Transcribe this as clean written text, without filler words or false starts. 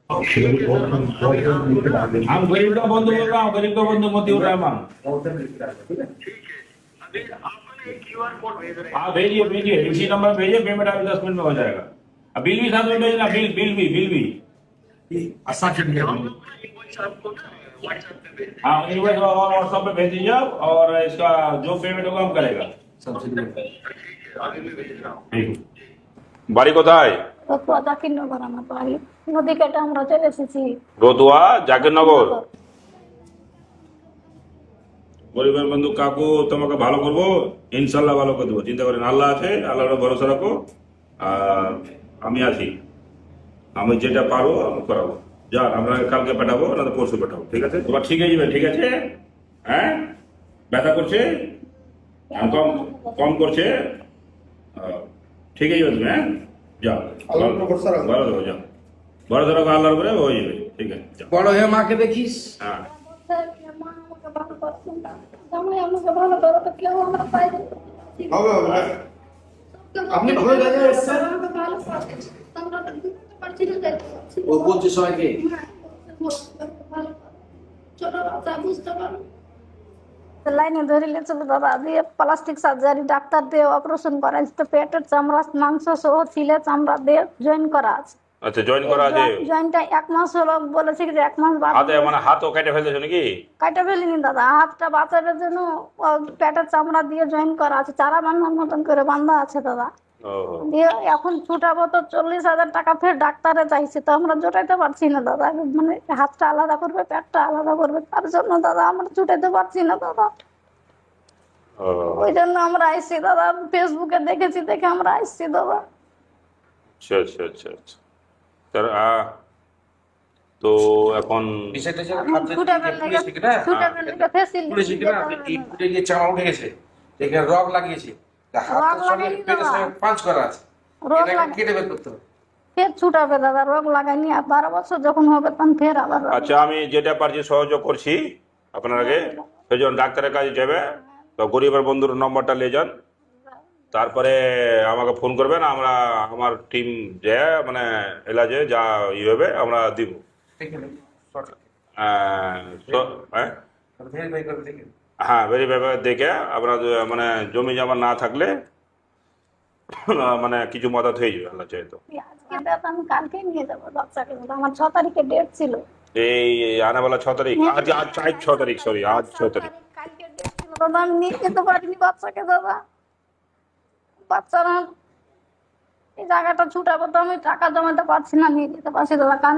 हम गरीब का बंधु बोल रहा हूँ, गरीब का बंधु मोतीउर रहमान। हाँ भेजिए भेजिए, इसी नंबर भेजिए, पेमेंट अभी 10 मिनट में हो जाएगा। अब बिल भी साथ में भेजना, बिल भी। हाँ इनवॉइस व्हाट्सएप पे भेज दीजिए आप, और इसका जो पेमेंट होगा हम करेगा। বাড়ি কোথায়? রতুয়া জাকিরনগর আমার বাড়ি। নদী কেটে আমরা চলে এসেছি রতুয়া জাকিরনগর। জাকিরনগর। গরিবের বন্ধু কাকু, তোমাকে ভালো করবো, ইনশাল্লাহ ভালো করে দেবো, চিন্তা করেন। আল্লাহ আছে, আল্লাহর ভরসা রাখো। আর আমি আছি, আমি যেটা পারবো আমি করাবো। যাক, আমরা কালকে পাঠাবো, না তো পরশু পাঠাবো, ঠিক আছে? তোমার ঠিক হয়ে যাবে, ঠিক আছে? হ্যাঁ, ব্যথা করছে, কম কম করছে, ঠিক হয়ে যাবে তুমি। হ্যাঁ যাও, ভালো থাকো, যাও, বড় ধরো আল্লাহর করে হয়ে যাবে, ঠিক আছে? যাও। বড় হয়ে মাকে দেখিস। হ্যাঁ মা আমাকে ভালো করছেন না, জামাই আমাকে ভালো করে তো কেউ আমরা পাই না। আপনি ভালো জায়গায় এসেছেন। আমাকে ভালো করছেন, আমরা তো বুঝতে পারছি না যে ও বলছে সবাইকে ভালো ছোট বাচ্চা বুঝতে পারো। লাইনে ধরিলে চলো দাদা, দিয়ে প্লাস্টিক সার্জারি ডাক্তার দিয়ে অপারেশন করা আছে, তো পেটের চামড়া মাংস সহ ছিলে চামড়া দিয়ে জয়েন করা আছে। আচ্ছা, জয়েন করা আছে। জয়েনটা 1 মাস হলো, বলেছে কি যে 1 মাস বাদ। হাতে মানে হাতও কেটে ফেলতেছো নাকি? কাটা ফেলিনি দাদা, হাতটা বাঁচানোর জন্য পেটের চামড়া দিয়ে জয়েন করা আছে, চারা বাঁধার মতন করে বাঁধা আছে দাদা। দিয়ে এখন ছুটাবো তো 40,000 টাকা ফের ডাক্তারে চাইছে, তো আমরা জোটাইতে পারছি না দাদা। মানে হাতটা আলাদা করবে, পেটটা আলাদা করবে, তার জন্য দাদা আমরা ছুটাইতে পারছি না দাদা। ওই জন্য আমরা আইসি দাদা, ফেসবুকে দেখেছি, দেখে আমরা আইসি দাদা। আচ্ছা আচ্ছা আচ্ছা আচ্ছা। তো এখন বিষয়টা যে ছুটাবেন পুলিশ থেকে না, ছুটাবেন পুলিশ থেকে না, এই ফুটে গিয়ে চামড়া উঠে গেছে, এখানে রগ লাগিয়েছে, হাতের সঙ্গে পেটের সঙ্গে পাঁচ করা আছে, রোগ এটাকে কেটে বের করতে হবে। ফের ছুটাবে দাদা, রোগ লাগাইনি। আর 12 বছর যখন হবে তখন ফের আবার রোগ। আচ্ছা, আমি যেটা পারছি সহযোগ করছি আপনাকে। সেই জন্য ডাক্তারের কাছে যাবে, তো গরিবের বন্ধুর নম্বরটা নিয়ে যান, তারপরে আমাকে ফোন করবেন, আমরা আমার টিম যে মানে এলাজে যা ইয়ে হবে আমরা দিব। ভেরিফাই করে দেখেন। হ্যাঁ, ভেরিফাই দেখে আপনার মানে জমি জমা না থাকলে মানে কিছু মদত হয়ে যাবে, আল্লাহ চাই তো। আজকে ডেট, আমি কালকে নিয়ে যাবো বাচ্চাকে। আমার 6 তারিখে ডেট ছিল। এই আনাবেলা 6 তারিখ, আজ আজ 6 তারিখ, সরি আজ 6 তারিখ। কালকে ডেট ছিল দাদা, আমি নিয়ে যেতে পারিনি বাচ্চাকে দাদা। বাচ্চারা এই জায়গাটা ছুটাবো, তো আমি টাকা জমাতে পারছি না, নিয়ে যেতে পারছি দাদা। কারণ